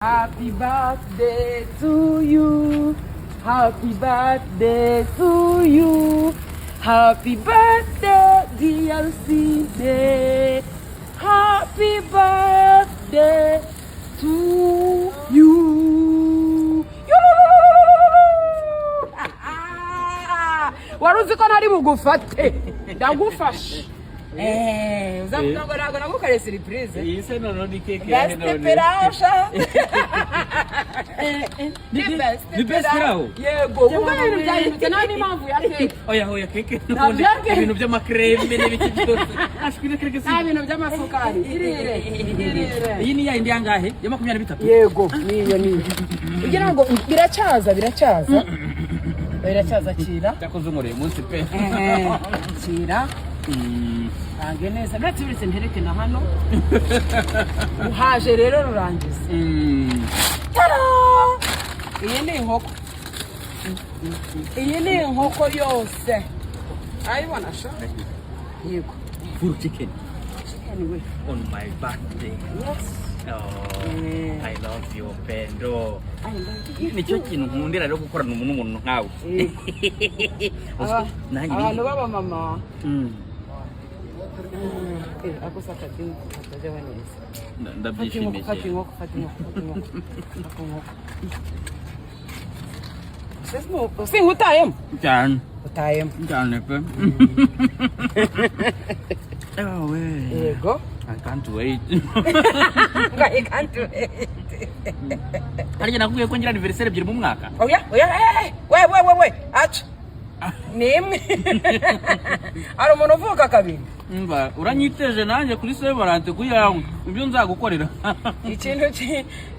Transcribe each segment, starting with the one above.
Happy birthday to you. Happy birthday to you. Happy birthday, dear Cide. Happy birthday to you. Waruzi ko ntari bugufate ndagufashe uzavuga ngo nago nagukare surprise iyi se none ni keke ya none Esperanza ni Esperanza yego kuko ibintu byahindutse nani impamvu ya keke oya keke n'ubundi ibintu by'amakreme n'ibiki byose ashwire keke si ibintu by'amasukari irire iyi ni ya indi yangahe ya 23 yego niyo kugira ngo biracyaza kira cyakoze umure munsi pe kira ange neza natubise ntereke na hano uhaje rero rurangiza tara iyi ni inkoko yose ayibona sha yego full chicken anyway on my birthday. yes I love you Pendo. I love you. Nicyo kintu nkundira rero gukorana umuntu nkawe. Abantu baba mama. Ako sa kating katajawa neza. Ndabyishimiye. Fatingo. Sesmo, singutayem. Utayem pe. Oh, Yego. I can't wait. I can't wait. Ari nakubwiye ko ngira anniversaire ebyiri mu mwaka. Oya. We. Acha. Nimwe. Ari umuntu uvuka kabiri. Umva, uranyiteje nanjye kuri Severante kuyawe. Ibyo nzagukorera.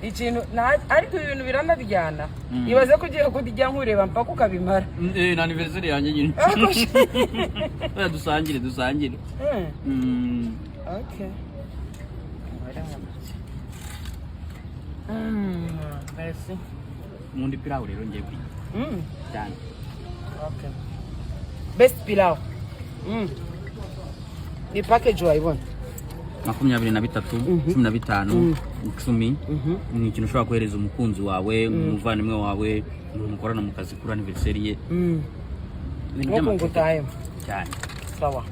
Ikintu ariko ibintu biranaryana. Ibaze ko ugiye kujya nkureba mpaka ukabimara. Na anniversaire yanjye nyine. Oya dusangire. Okay. Merci. Mundi pilau rero ngiye kwiga. Cyane. Okay. Best pilau. Ni package wayibona. 23, 15, 10. Ni ikintu ushobora kohereza umukunzi wawe, umuvanimwe wawe, umukorana mu kazi kuri anniversaire ye. Ibintu by'amakeke cyane. Sawa.